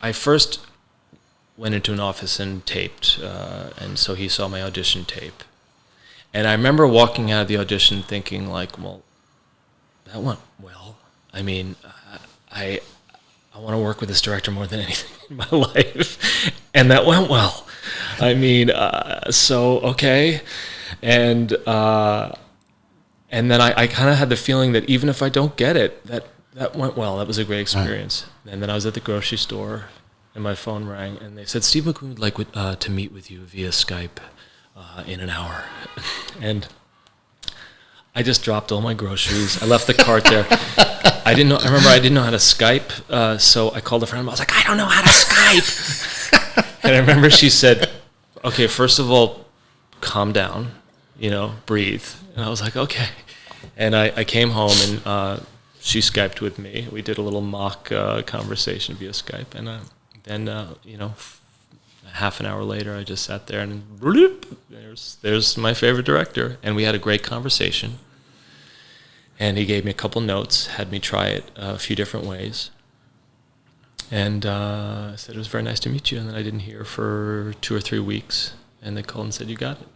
I first went into an office and taped, and so he saw my audition tape. And I remember walking out of the audition thinking, like, well, that went well. I mean, I want to work with this director more than anything in my life. And that went well. I mean, so, okay. And then I kind of had the feeling that even if I don't get it, that went well. That was a great experience. And then I was at the grocery store, and my phone rang, and they said, Steve Mcqueen would like to meet with you via Skype in an hour. And I just dropped all my groceries. I left the cart there. I didn't know how to Skype, so I called a friend. I was like, I don't know how to Skype. And I remember she said, okay, first of all, calm down, breathe. And I was like, okay. And I came home, and she Skyped with me. We did a little mock conversation via Skype. And then, half an hour later, I just sat there, and there's my favorite director. And we had a great conversation. And he gave me a couple notes, had me try it a few different ways. And I said, it was very nice to meet you. And then I didn't hear for 2 or 3 weeks. And they called and said, you got it.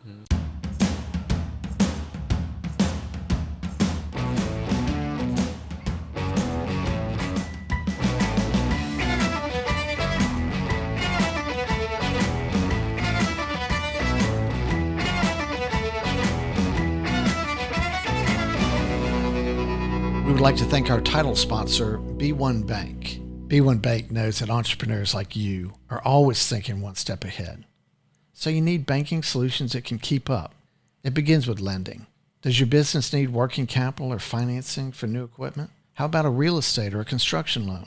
We would like to thank our title sponsor, B1 Bank. B1 Bank knows that entrepreneurs like you are always thinking one step ahead. So you need banking solutions that can keep up. It begins with lending. Does your business need working capital or financing for new equipment? How about a real estate or a construction loan?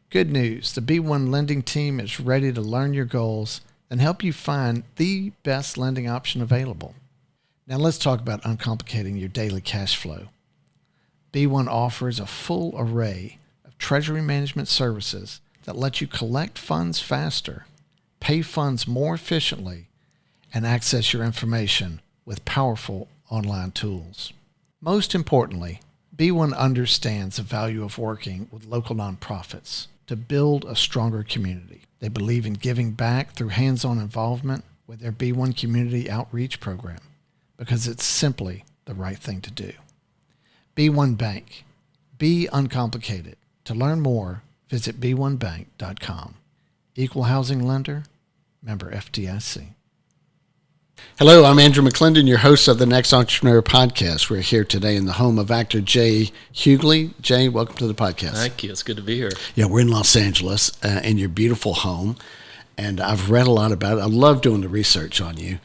Good news, the B1 lending team is ready to learn your goals and help you find the best lending option available. Now let's talk about uncomplicating your daily cash flow. B1 offers a full array of treasury management services that let you collect funds faster, pay funds more efficiently, and access your information with powerful online tools. Most importantly, B1 understands the value of working with local nonprofits to build a stronger community. They believe in giving back through hands-on involvement with their B1 Community Outreach Program because it's simply the right thing to do. B1 Bank. Be uncomplicated. To learn more, visit b1bank.com. Equal housing lender, member FDIC. Hello, I'm Andrew McClendon, your host of the Next Entrepreneur Podcast. We're here today in the home of actor Jay Huguley. Jay, welcome to the podcast. Thank you. It's good to be here. Yeah, we're in Los Angeles in your beautiful home, and I've read a lot about it. I love doing the research on you,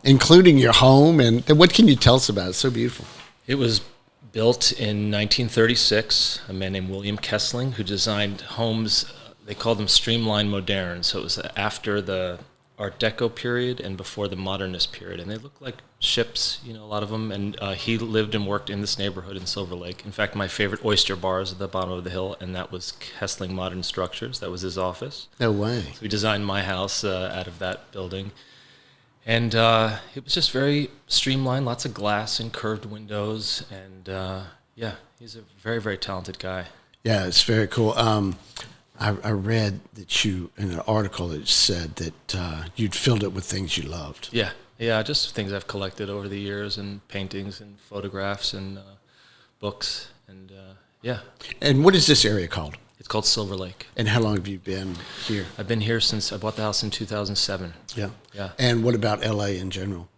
including your home. And what can you tell us about it? It's so beautiful. It was built in 1936, a man named William Kessling, who designed homes. They called them streamlined modern. So it was after the Art Deco period and before the modernist period. And they looked like ships, a lot of them. And he lived and worked in this neighborhood in Silver Lake. In fact, my favorite oyster bar is at the bottom of the hill, and that was Kessling Modern Structures. That was his office. No way. So we designed my house out of that building. And it was just very streamlined, lots of glass and curved windows. And he's a very, very talented guy. Yeah, it's very cool. I read that you, in an article that said that you'd filled it with things you loved. Yeah, just things I've collected over the years, and paintings and photographs and books. And And what is this area called? It's called Silver Lake. And how long have you been here? I've been here since I bought the house in 2007. Yeah. Yeah. And what about L.A. in general?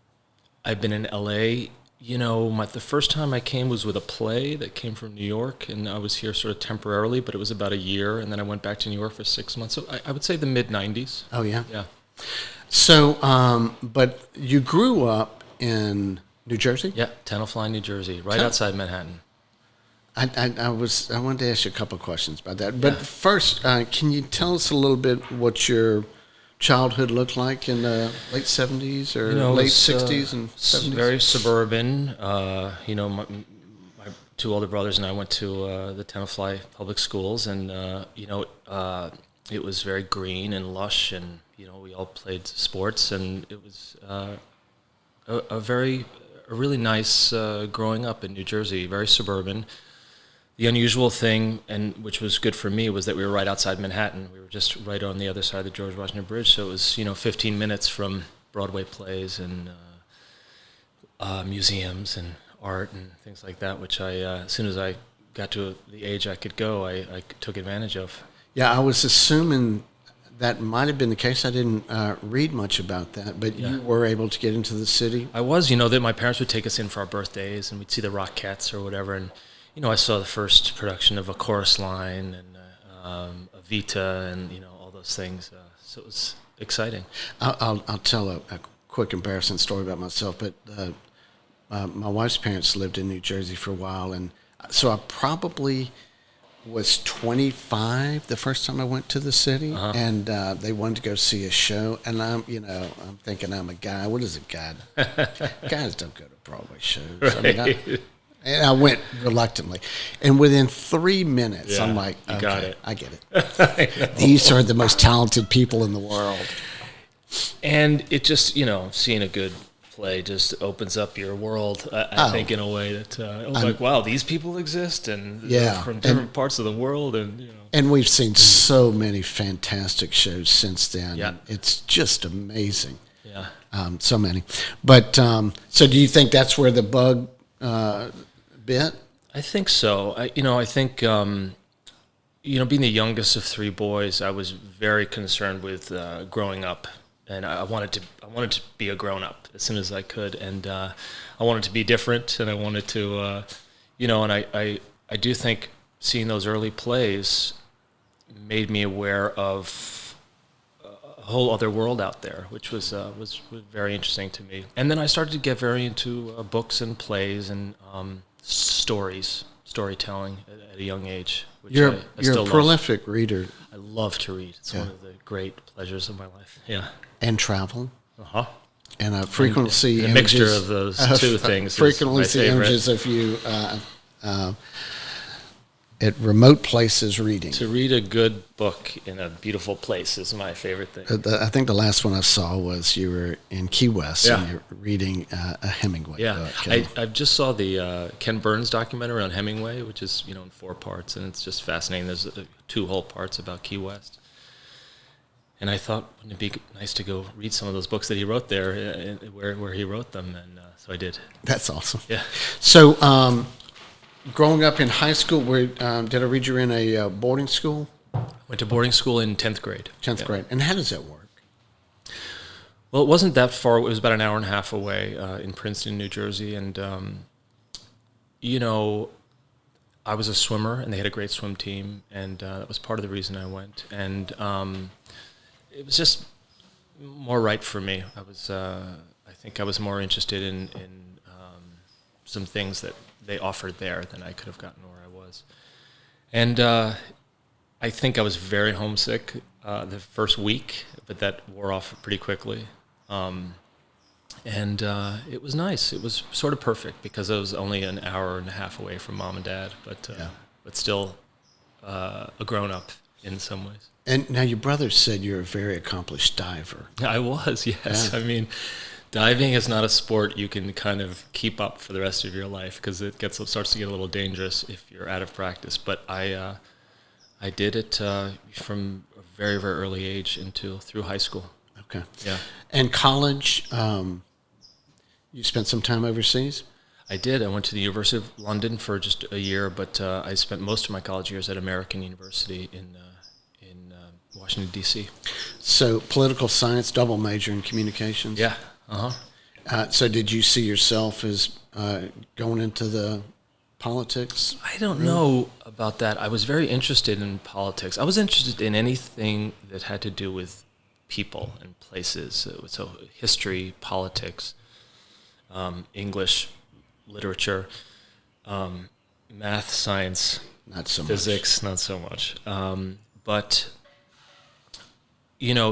I've been in L.A., the first time I came was with a play that came from New York, and I was here sort of temporarily, but it was about a year, and then I went back to New York for 6 months. So I would say the mid-'90s. Oh, yeah? Yeah. So, but you grew up in New Jersey? Yeah, Tenafly, New Jersey, right outside Manhattan. I wanted to ask you a couple of questions about that. But first, can you tell us a little bit what your childhood looked like in the late 70s or late 60s and 70s? Very suburban. My 2 older brothers and I went to the Tenafly public schools, and it was very green and lush, and we all played sports, and it was a really nice growing up in New Jersey, very suburban. The unusual thing, and which was good for me, was that we were right outside Manhattan. We were just right on the other side of the George Washington Bridge, so it was 15 minutes from Broadway plays and museums and art and things like that. Which as soon as I got to the age I could go, I took advantage of. Yeah, I was assuming that might have been the case. I didn't read much about that, but you were able to get into the city. I was, that my parents would take us in for our birthdays, and we'd see the Rockettes or whatever, and I saw the first production of A Chorus Line and Evita and all those things. So it was exciting. I'll tell a quick embarrassing story about myself, but my wife's parents lived in New Jersey for a while, and so I probably was 25 the first time I went to the city, and they wanted to go see a show, and I'm thinking I'm a guy. What is a guy? Guys don't go to Broadway shows. Right. And I went reluctantly. And within 3 minutes, I'm like, okay, got it. I get it. These are the most talented people in the world. And it just, seeing a good play just opens up your world, I think, in a way that like, wow, these people exist, and they're from different parts of the world. And we've seen so many fantastic shows since then. Yeah. It's just amazing. Yeah. So many. But so do you think that's where the bug bit? I think so. I think being the youngest of three boys, I was very concerned with growing up, and I wanted to be a grown up as soon as I could, and I wanted to be different, and I wanted to, and I do think seeing those early plays made me aware of a whole other world out there, which was very interesting to me. And then I started to get very into books and plays and storytelling at a young age. Which You're I still a prolific reader. I love to read. It's one of the great pleasures of my life. Yeah. And travel. Uh-huh. And I frequently see a mixture of those two things. Frequently see images of you at remote places reading. To read a good book in a beautiful place is my favorite thing. I think the last one I saw was you were in Key West and you're reading a Hemingway book. I just saw the Ken Burns documentary on Hemingway, which is in 4 parts, and it's just fascinating. There's 2 whole parts about Key West. And I thought, wouldn't it be nice to go read some of those books that he wrote there, where he wrote them, and so I did. That's awesome. Yeah. So, growing up in high school, did I read you were in a boarding school? Went to boarding school in 10th grade. 10th grade. And how does that work? Well, it wasn't that far. It was about an hour and a half away in Princeton, New Jersey. And, I was a swimmer, and they had a great swim team, and that was part of the reason I went. And it was just more right for me. I think I was more interested in some things that they offered there than I could have gotten where I was. And I think I was very homesick the first week, but that wore off pretty quickly. And it was nice. It was sort of perfect because I was only an hour and a half away from mom and dad, but still a grown-up in some ways. And now your brother said you're a very accomplished diver. I was, yes. Yeah. I mean, diving is not a sport you can kind of keep up for the rest of your life because it starts to get a little dangerous if you're out of practice. But I did it from a very, very early age through high school. Okay. Yeah. And college, you spent some time overseas? I did. I went to the University of London for just a year, but I spent most of my college years at American University in Washington, D.C. So political science, double major in communications? Yeah. Uh-huh. So did you see yourself as going into the politics? I don't know about that. I was very interested in politics. I was interested in anything that had to do with people and places. So history, politics, English, literature, math, science, not so physics, not so much. But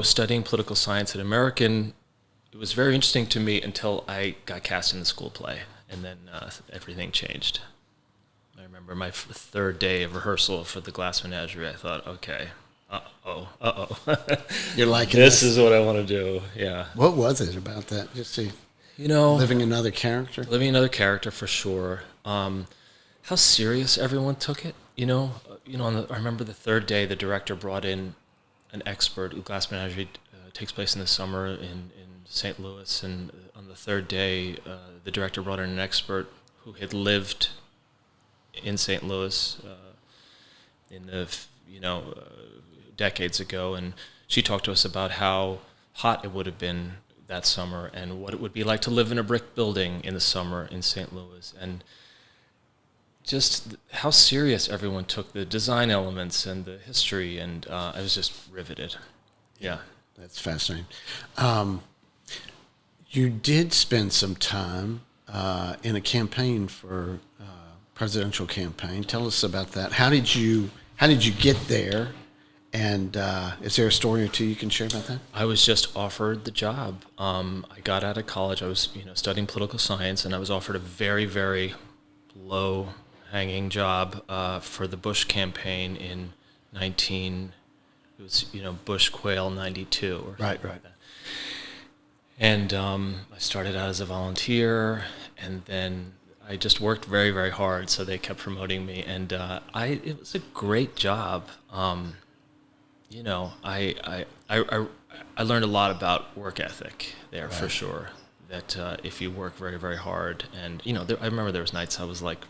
studying political science at American, it was very interesting to me until I got cast in the school play, and then everything changed. I remember my 3rd day of rehearsal for the Glass Menagerie. I thought, okay, you're like this is what I want to do. Yeah. What was it about that? Just see, living another character. Living another character for sure. How serious everyone took it. I remember the third day the director brought in an expert. Glass Menagerie takes place in the summer in St. Louis, and on the third day, the director brought in an expert who had lived in St. Louis in the decades ago, and she talked to us about how hot it would have been that summer and what it would be like to live in a brick building in the summer in St. Louis, and just how serious everyone took the design elements and the history, and I was just riveted. Yeah. That's fascinating. You did spend some time in a campaign for presidential campaign. Tell us about that. How did you get there? And is there a story or two you can share about that? I was just offered the job. I got out of college. I was studying political science, and I was offered a very, very low-hanging job for the Bush campaign in Bush Quayle 92 or right. Like that. And I started out as a volunteer, and then I just worked very, very hard, so they kept promoting me, and it was a great job. I learned a lot about work ethic there, right. For sure. That if you work very, very hard, and I remember there was nights I was like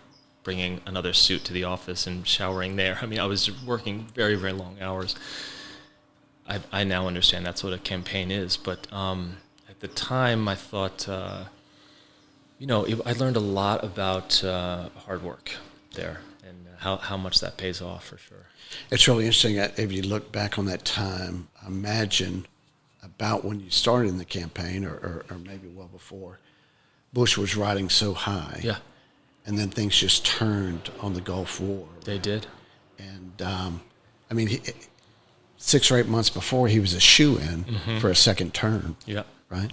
bringing another suit to the office and showering there. I mean, I was working very, very long hours. I now understand that's what a campaign is, but at the time I thought, I learned a lot about hard work there and how much that pays off for sure. It's really interesting if you look back on that time. Imagine about when you started in the campaign, or maybe well before, Bush was riding so high. Yeah. And then things just turned on the Gulf War. They did. And 6 or 8 months before, he was a shoo-in for a second term. Yeah. Right?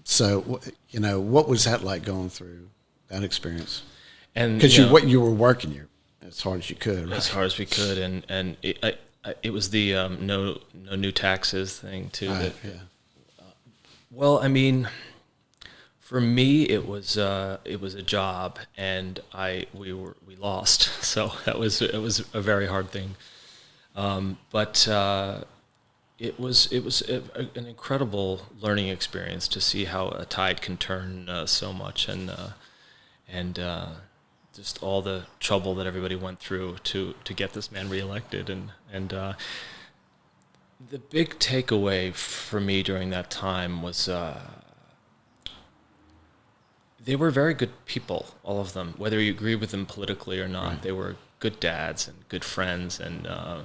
So, what was that like going through that experience? And because you were working as hard as you could, right? As hard as we could, and it was the no new taxes thing too. Right, For me, it was a job, and we lost, so it was a very hard thing. But it was an incredible learning experience to see how a tide can turn so much, and just all the trouble that everybody went through to get this man reelected, and the big takeaway for me during that time was they were very good people, all of them, whether you agree with them politically or not. Right. They were good dads and good friends, and I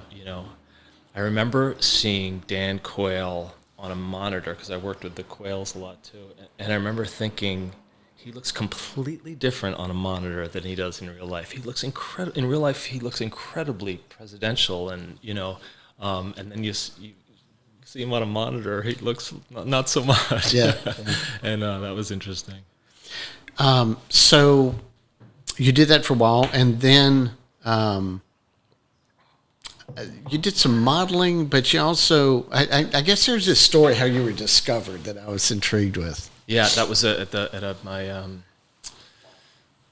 remember seeing Dan Quayle on a monitor because I worked with the Quayles a lot too, and I remember thinking, he looks completely different on a monitor than he does in real life. He looks incredible in real life. He looks incredibly presidential, and and then you see him on a monitor, he looks not so much. Yeah. And that was interesting. So you did that for a while, and then you did some modeling, but you also, I guess there's this story how you were discovered that I was intrigued with. Yeah, that was my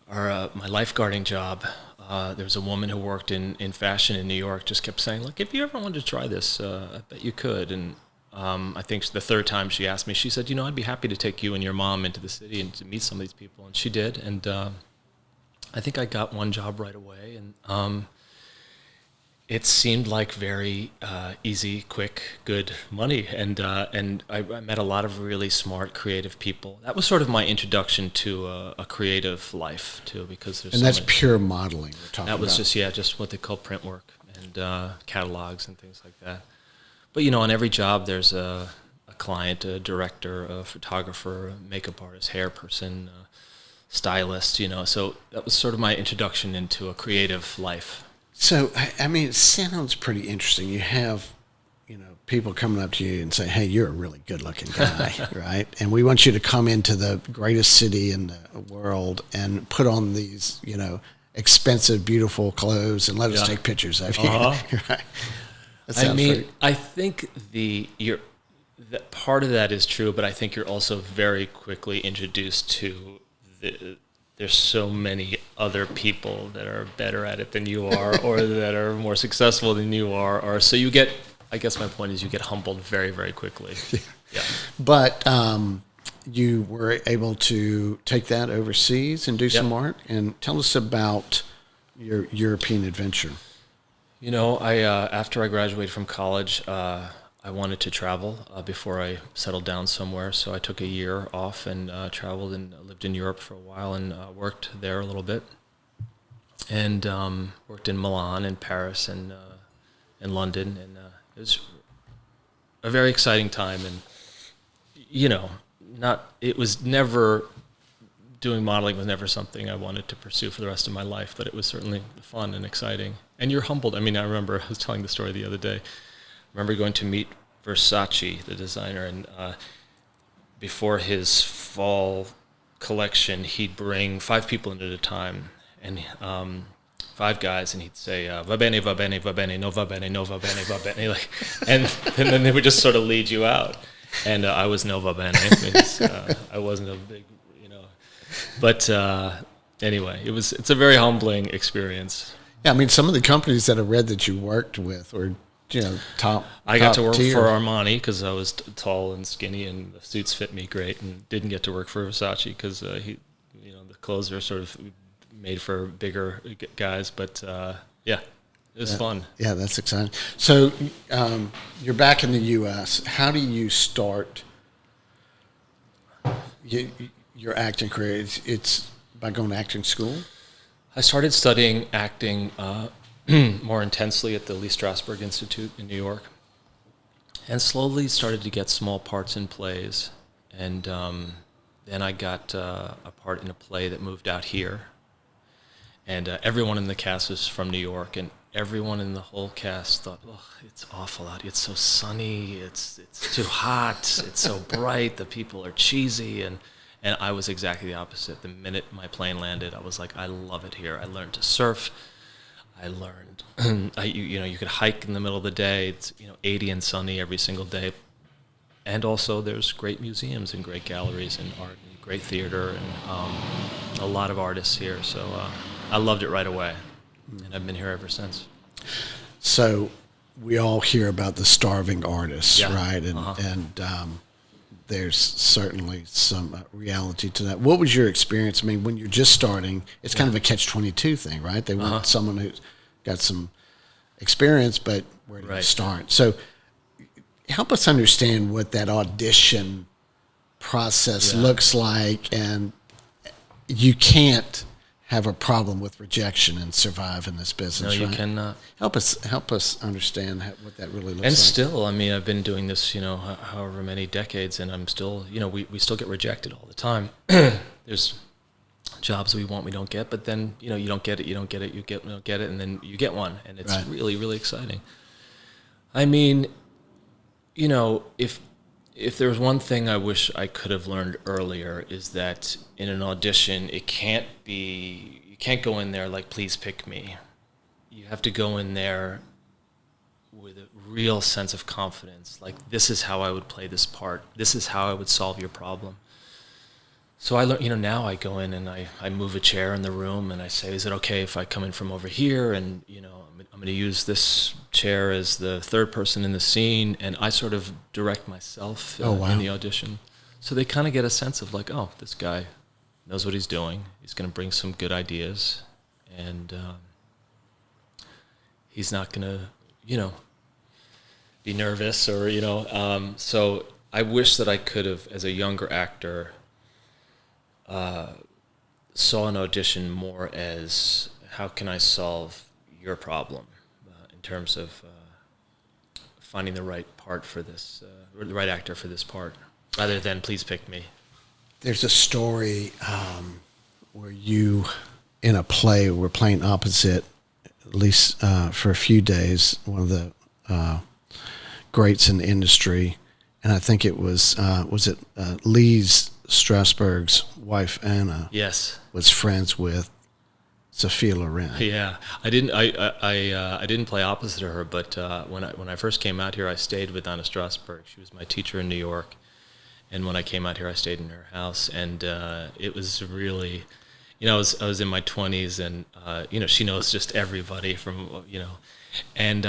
lifeguarding job. There was a woman who worked in fashion in New York, just kept saying, look, if you ever wanted to try this, I bet you could. And I think the third time she asked me, she said, I'd be happy to take you and your mom into the city and to meet some of these people. And she did. And I think I got one job right away. And it seemed like very easy, quick, good money. And I met a lot of really smart, creative people. That was sort of my introduction to a creative life, too, because there's that's pure modeling we're talking about. That was just what they call print work and catalogs and things like that. But, on every job, there's a client, a director, a photographer, a makeup artist, hair person, stylist, So that was sort of my introduction into a creative life. So, it sounds pretty interesting. You have, people coming up to you and say, hey, you're a really good-looking guy, right? And we want you to come into the greatest city in the world and put on these, expensive, beautiful clothes and let us take pictures of you. Right? I think that part of that is true, but I think you're also very quickly introduced to the there's so many other people that are better at it than you are, or that are more successful than you are, or so you get. I guess my point is you get humbled very, very quickly. Yeah. But you were able to take that overseas and do some art. And tell us about your European adventure. You know, I after I graduated from college, I wanted to travel before I settled down somewhere. So I took a year off and traveled and lived in Europe for a while and worked there a little bit. And worked in Milan and Paris and London. And it was a very exciting time. And, you know, it was never, doing modeling was never something I wanted to pursue for the rest of my life, but it was certainly fun and exciting. And you're humbled. I mean, I remember, I was telling the story the other day. I remember going to meet Versace, the designer, and before his fall collection, he'd bring 5 people in at a time, and 5 guys, and he'd say, va bene, va bene, va bene, no va bene, no va bene, va bene, like, and then they would just sort of lead you out. And I was no va bene, because I wasn't a big, you know, but anyway, it's a very humbling experience. Yeah, I mean, some of the companies that I read that you worked with were, you know, top. I got to work tier. for Armani because I was tall and skinny, and the suits fit me great. And didn't get to work for Versace because the clothes are sort of made for bigger guys. But yeah, it was fun. Yeah, that's exciting. So you're back in the U.S. How do you start your acting career? It's by going to acting school. I started studying acting more intensely at the Lee Strasberg Institute in New York, and slowly started to get small parts in plays. And then I got a part in a play that moved out here. And everyone in the cast was from New York, and everyone in the whole cast thought, "Oh, it's awful out here. It's so sunny. It's too hot. It's so bright. The people are cheesy." And I was exactly the opposite. The minute my plane landed, I was like, I love it here. I learned to surf. I learned, you could hike in the middle of the day. It's 80 and sunny every single day. And also there's great museums and great galleries and art and great theater and a lot of artists here. So I loved it right away. And I've been here ever since. So we all hear about the starving artists, right? And there's certainly some reality to that. What was your experience? I mean, when you're just starting, it's kind of a catch-22 thing, right? They want someone who's got some experience, but where do you start? So help us understand what that audition process looks like, and you can't have a problem with rejection and survive in this business. No, you cannot. Help us understand what that really looks like. And still, I mean, I've been doing this, however many decades, and I'm still, we still get rejected all the time. There's jobs we want, we don't get, but then, you don't get it, you don't get it, you don't get it, and then you get one, and it's really, really exciting. I mean, if there's one thing I wish I could have learned earlier, is that in an audition, you can't go in there like, please pick me. You have to go in there with a real sense of confidence. Like, this is how I would play this part. This is how I would solve your problem. So I learned, now I go in and I move a chair in the room and I say, is it okay if I come in from over here? And, I'm going to use this chair as the third person in the scene. And I sort of direct myself in the audition. So they kind of get a sense of like, oh, this guy knows what he's doing. He's going to bring some good ideas. And he's not going to, be nervous or, so I wish that I could have, as a younger actor, saw an audition more as, how can I solve your problem in terms of finding the right part for this, or the right actor for this part, rather than please pick me. There's a story where you, in a play, were playing opposite, at least for a few days, one of the greats in the industry, and I think it was Lee Strasberg's wife Anna? Yes, was friends with Sophia Loren. Yeah, I didn't play opposite her, but when I first came out here, I stayed with Anna Strasberg. She was my teacher in New York, and when I came out here, I stayed in her house, and it was really I was in my 20s, and she knows just everybody from and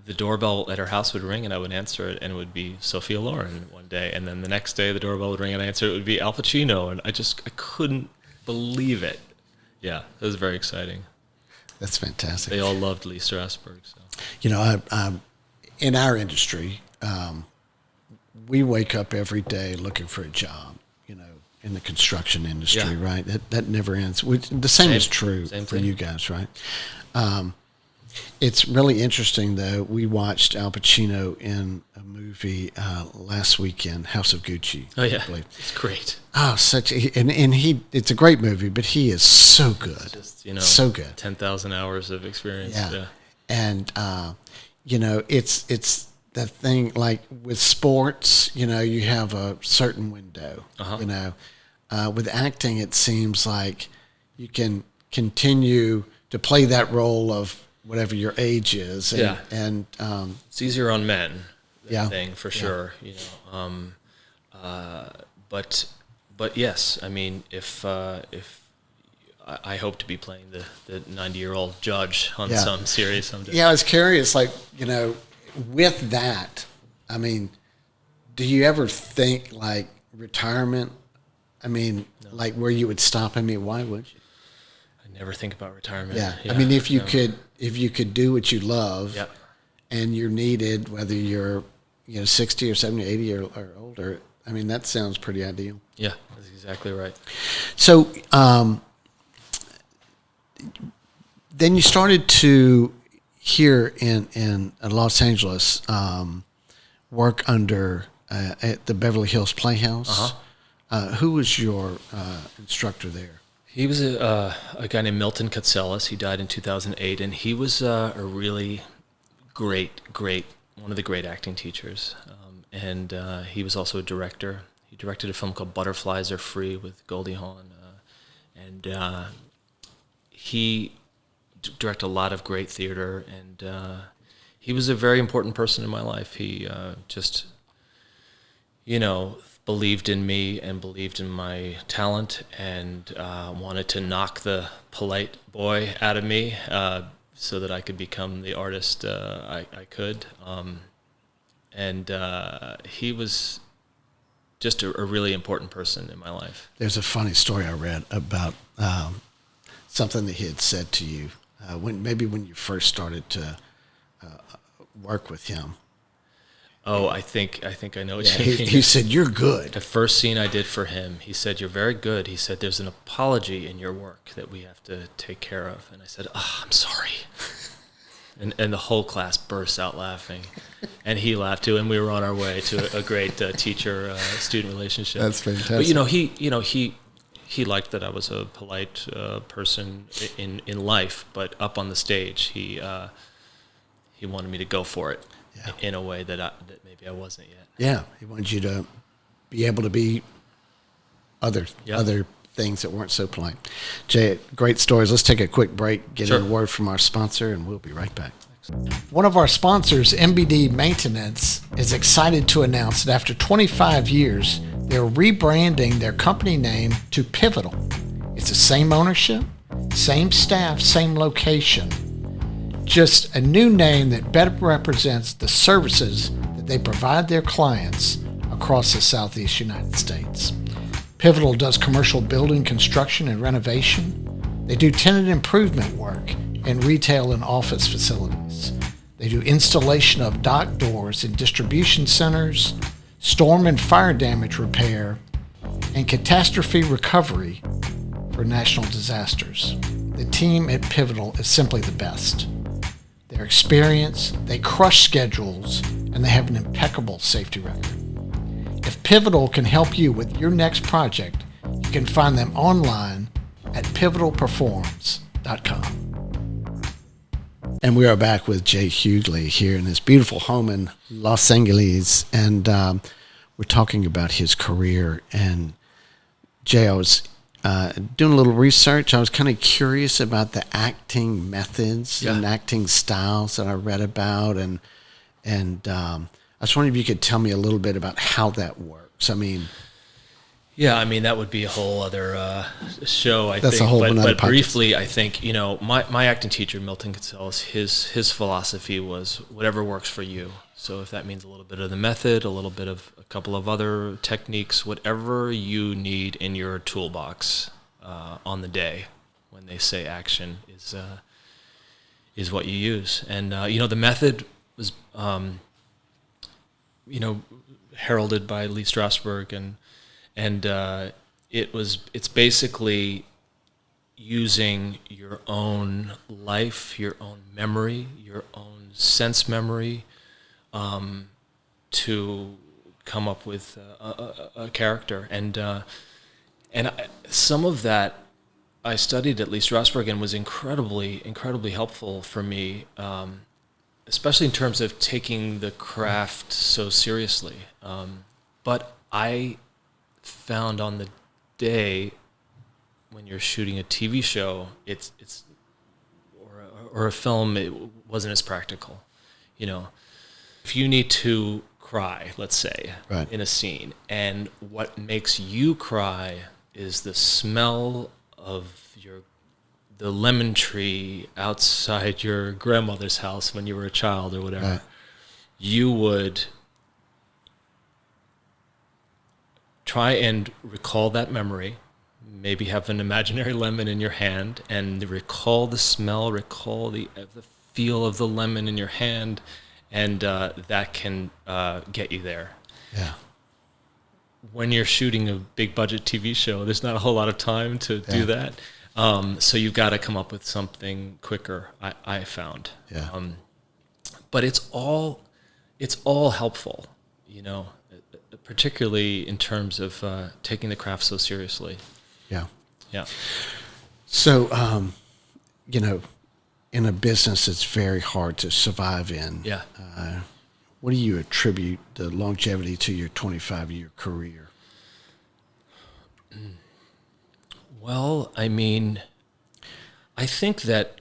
the doorbell at her house would ring, and I would answer it, and it would be Sophia Loren one day, and then the next day the doorbell would ring, and I answer it would be Al Pacino, and I couldn't believe it. Yeah, it was very exciting. That's fantastic. They all loved Lee Strasberg. So. In our industry, we wake up every day looking for a job. In the construction industry, right? That never ends. The same is true for you guys, right? It's really interesting, though. We watched Al Pacino in a movie last weekend, House of Gucci. Oh yeah, it's great. Oh, it's a great movie, but he is so good. Just, so good. 10,000 hours of experience. Yeah. And it's that thing like with sports. You have a certain window. With acting, it seems like you can continue to play that role of whatever your age is. And it's easier on men. Thing for sure. But yes, I mean, if I hope to be playing the 90-year-old judge on some series someday. Yeah, I was curious, with that, I mean, do you ever think like retirement? I mean, no. Where you would stop? I mean, why would you? I never think about retirement. Yeah. I mean, if you could do what you love, and you're needed, whether you're 60 or 70, 80 or older, I mean, that sounds pretty ideal. Yeah, that's exactly right. So, then you started to here in Los Angeles work under at the Beverly Hills Playhouse. Who was your instructor there? He was a guy named Milton Katselas. He died in 2008, and he was a really great, one of the great acting teachers. And he was also a director. He directed a film called Butterflies Are Free with Goldie Hawn. And he directed a lot of great theater, and he was a very important person in my life. He just, believed in me and believed in my talent, and wanted to knock the polite boy out of me so that I could become the artist I could. And he was just a really important person in my life. There's a funny story I read about something that he had said to you when you first started to work with him. Oh, I think I know what you mean. He said, "You're good." The first scene I did for him, he said, "You're very good." He said, "There's an apology in your work that we have to take care of." And I said, "I'm sorry." And the whole class burst out laughing. And he laughed too, and we were on our way to a great teacher-student relationship. That's fantastic. But he liked that I was a polite person in life, but up on the stage, he wanted me to go for it. Yeah. In a way that maybe I wasn't yet. Yeah, he wanted you to be able to be other things that weren't so polite. Jay, great stories. Let's take a quick break, get a word from our sponsor, and we'll be right back. One of our sponsors, MBD Maintenance, is excited to announce that after 25 years, they're rebranding their company name to Pivotal. It's the same ownership, same staff, same location. Just a new name that better represents the services that they provide their clients across the Southeast United States. Pivotal does commercial building construction and renovation. They do tenant improvement work in retail and office facilities. They do installation of dock doors in distribution centers, storm and fire damage repair, and catastrophe recovery for national disasters. The team at Pivotal is simply the best. They're experienced, they crush schedules, and they have an impeccable safety record. If Pivotal can help you with your next project, you can find them online at pivotalperforms.com. And we are back with Jay Huguley here in his beautiful home in Los Angeles, and we're talking about his career. And Jay, I was doing a little research. I was kind of curious about the acting methods and acting styles that I read about, and I was wondering if you could tell me a little bit about how that works. I mean, Yeah, I mean, that would be a whole other show, I That's think. a whole but another briefly, I think, my acting teacher, Milton Castells, his philosophy was whatever works for you. So if that means a little bit of the method, a little bit of a couple of other techniques, whatever you need in your toolbox on the day when they say action is what you use. And, the method was, heralded by Lee Strasberg, and it's basically using your own life, your own memory, your own sense memory, to come up with a character. Some of that I studied at Lee Strasberg and was incredibly helpful for me, especially in terms of taking the craft so seriously. But I found on the day when you're shooting a TV show, or a film, it wasn't as practical. If you need to cry, let's say, right, in a scene, and what makes you cry is the smell of the lemon tree outside your grandmother's house when you were a child or whatever, right, you would try and recall that memory, maybe have an imaginary lemon in your hand and recall the smell, recall the feel of the lemon in your hand, and that can get you there. Yeah. When you're shooting a big budget TV show, there's not a whole lot of time to do that. So you've got to come up with something quicker, I found. Yeah. But it's all helpful, particularly in terms of taking the craft so seriously. Yeah. Yeah. So, in a business it's very hard to survive in. Yeah. What do you attribute the longevity to your 25-year career? Well, I mean, I think that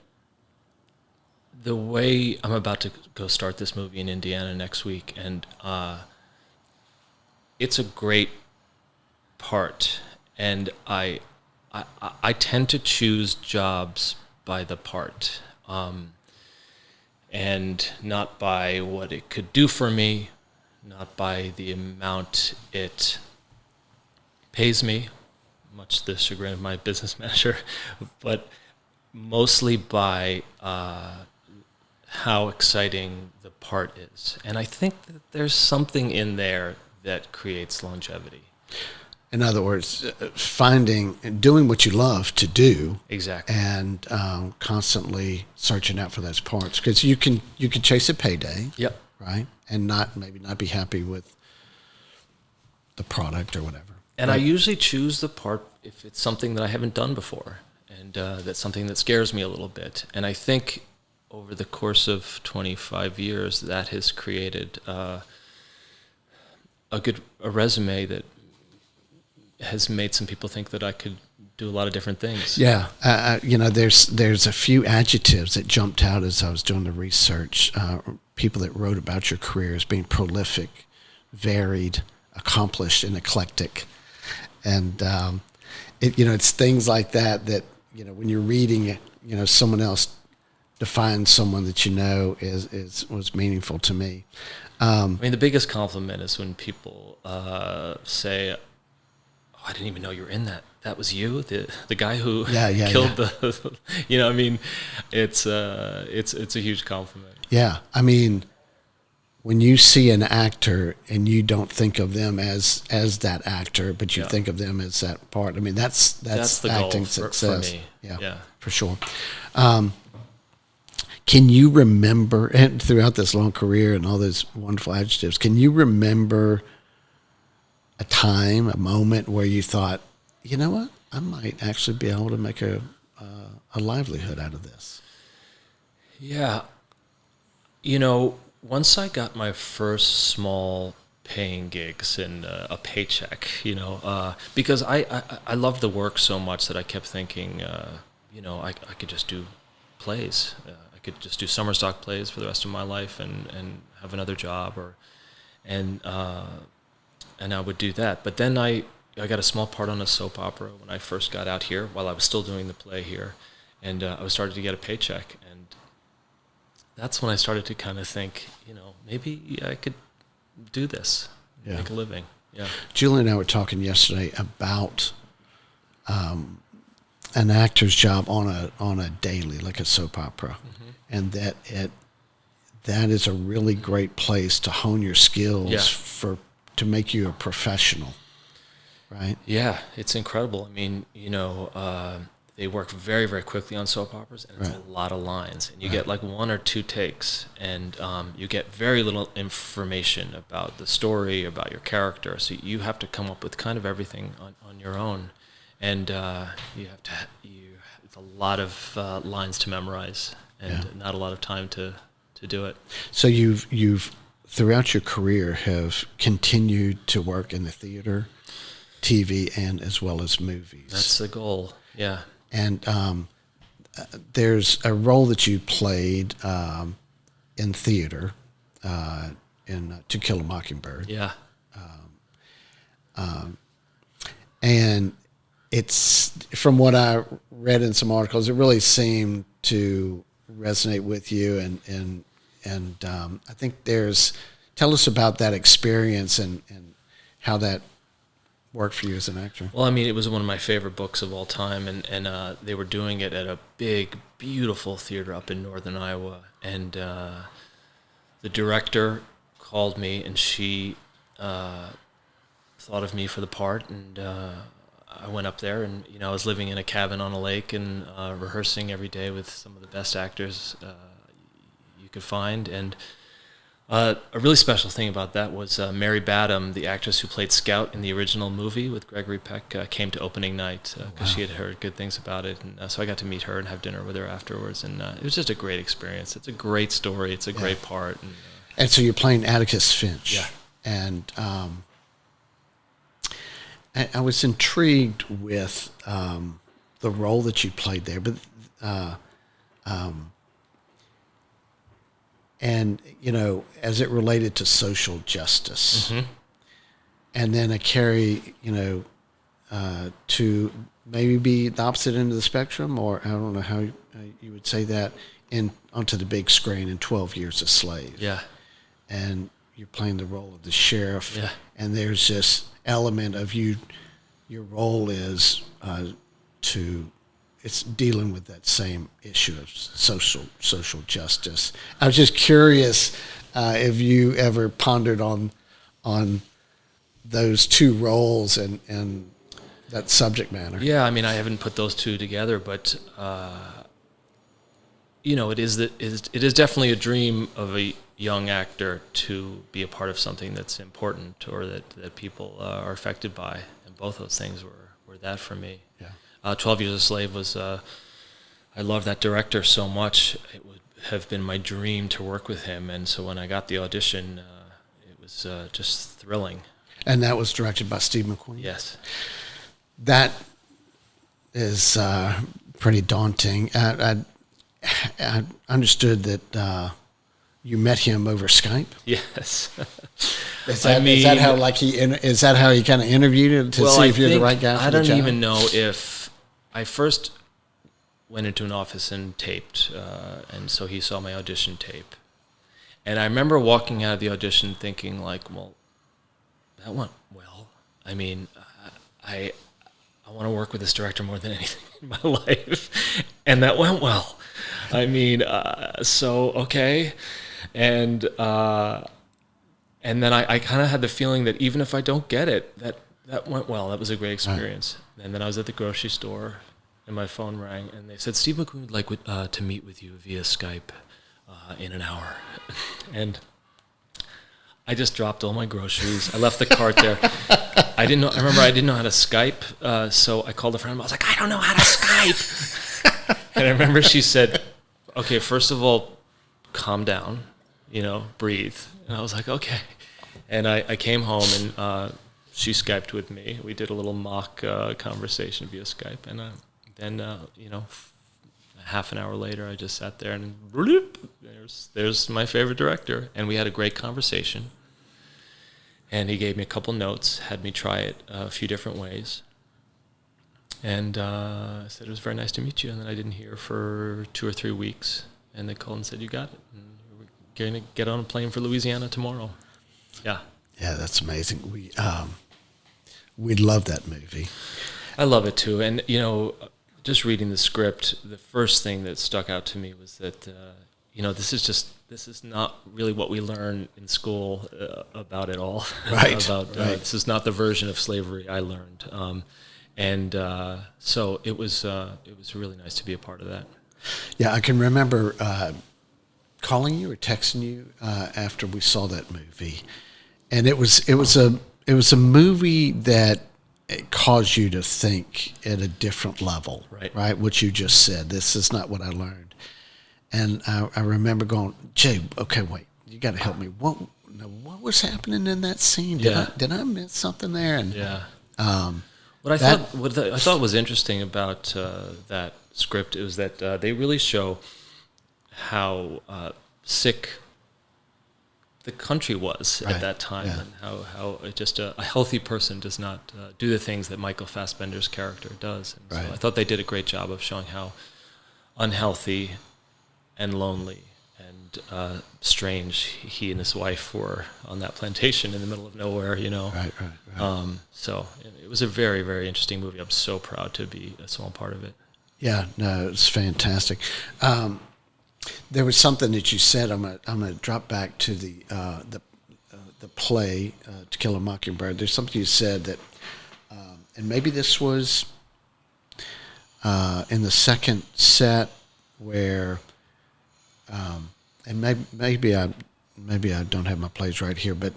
the way I'm about to go start this movie in Indiana next week, and it's a great part, and I tend to choose jobs by the part, and not by what it could do for me, not by the amount it pays me, much to the chagrin of my business manager, but mostly by how exciting the part is. And I think that there's something in there that creates longevity. In other words, doing what you love to do, Exactly, and constantly searching out for those parts, because you can chase a payday, yep, right, and maybe not be happy with the product or whatever. And right. I usually choose the part if it's something that I haven't done before, and that's something that scares me a little bit. And I think over the course of 25 years, that has created a resume that has made some people think that I could do a lot of different things. Yeah, there's a few adjectives that jumped out as I was doing the research. People that wrote about your career as being prolific, varied, accomplished, and eclectic. And it's things like that when you're reading it, someone else defines someone that was meaningful to me. I mean, the biggest compliment is when people say, "Oh, I didn't even know you were in that. That was you, the guy who killed the." I mean, it's a huge compliment. Yeah, I mean, when you see an actor and you don't think of them as that actor, but you think of them as that part. I mean, that's the acting goal success. for me. Yeah, for sure. Can you remember, and throughout this long career and all those wonderful adjectives, can you remember a time, a moment where you thought, you know what, I might actually be able to make a livelihood out of this? Yeah. Once I got my first small paying gigs and a paycheck, because I loved the work so much that I kept thinking, I could just do plays. I could just do summer stock plays for the rest of my life and have another job, and I would do that. But then I I got a small part on a soap opera when I first got out here while I was still doing the play here. And I was starting to get a paycheck. And that's when I started to kind of think, maybe I could do this, make a living. Yeah. Julie and I were talking yesterday about an actor's job on a daily, like a soap opera, and that is a really great place to hone your skills to make you a professional, right? Yeah, it's incredible. I mean, they work very, very quickly on soap operas, and it's a lot of lines. And you get like 1 or 2 takes, and you get very little information about the story, about your character. So you have to come up with kind of everything on your own. And it's a lot of lines to memorize, and not a lot of time to do it. So you've throughout your career have continued to work in the theater, TV, and as well as movies. That's the goal. Yeah. And there's a role that you played in theater in To Kill a Mockingbird. Yeah. And it's, from what I read in some articles, it really seemed to resonate with you. And I think tell us about that experience and how that worked for you as an actor. Well, I mean, it was one of my favorite books of all time, and they were doing it at a big, beautiful theater up in northern Iowa. And the director called me, and she thought of me for the part, and I went up there, and I was living in a cabin on a lake and rehearsing every day with some of the best actors you could find. And a really special thing about that was Mary Badham, the actress who played Scout in the original movie with Gregory Peck, came to opening night because she had heard good things about it. And so I got to meet her and have dinner with her afterwards. And it was just a great experience. It's a great story. It's a great part. And so you're playing Atticus Finch. Yeah. And I was intrigued with the role that you played there. But and, as it related to social justice. And then a carry, to maybe be the opposite end of the spectrum, or I don't know how you would say that, onto the big screen in 12 Years a Slave. Yeah. And you're playing the role of the sheriff. Yeah. And there's this element of your role is it's dealing with that same issue of social justice. I was just curious if you ever pondered on those two roles and that subject matter. Yeah, I mean, I haven't put those two together, but it is definitely a dream of a young actor to be a part of something that's important or that people are affected by, and both those things were that for me. Yeah. 12 Years a Slave was, I love that director so much. It would have been my dream to work with him. And so when I got the audition, it was just thrilling. And that was directed by Steve Mcqueen? Yes. That is pretty daunting. I understood that you met him over Skype. Yes. Is that how he kind of interviewed you to see if you're the right guy for the job? I don't even know if I first went into an office and taped, and so he saw my audition tape. And I remember walking out of the audition thinking, like, well, that went well. I mean, I want to work with this director more than anything in my life, and that went well. I mean, so okay. And then I kind of had the feeling that even if I don't get it, that went well. That was a great experience. Right. And then I was at the grocery store, and my phone rang, and they said, Steve Mcqueen would like to meet with you via Skype in an hour. And I just dropped all my groceries. I left the cart there. I didn't know how to Skype, so I called a friend. I was like, I don't know how to Skype. And I remember she said, okay, first of all, calm down, breathe. And I was like, okay. And I came home, and she Skyped with me. We did a little mock conversation via Skype. And then, half an hour later, I just sat there, and there's my favorite director. And we had a great conversation. And he gave me a couple notes, had me try it a few different ways. And said, it was very nice to meet you. And then I didn't hear for 2 or 3 weeks. And they called and said, you got it. And we're going to get on a plane for Louisiana tomorrow. Yeah. Yeah, that's amazing. We love that movie. I love it too. And, you know, just reading the script, the first thing that stuck out to me was that, you know, this is not really what we learn in school about it all. Right. This is not the version of slavery I learned. So it was really nice to be a part of that. Yeah, I can remember calling you or texting you after we saw that movie, and it was a movie that caused you to think at a different level, right? What you just said. This is not what I learned, and I remember going, Jay, okay, wait, you got to help me. What was happening in that scene? Did I miss something there? And what I thought was interesting about that script is that they really show how sick the country was at that time, and how just a healthy person does not do the things that Michael Fassbender's character does. And so I thought they did a great job of showing how unhealthy and lonely and strange he and his wife were on that plantation in the middle of nowhere, you know. Right. So it was a very, very interesting movie. I'm so proud to be a small part of it. Yeah, no, it's fantastic. There was something that you said. I'm gonna drop back to the play To Kill a Mockingbird. There's something you said that, and maybe this was in the second set where, and maybe I don't have my plays right here, but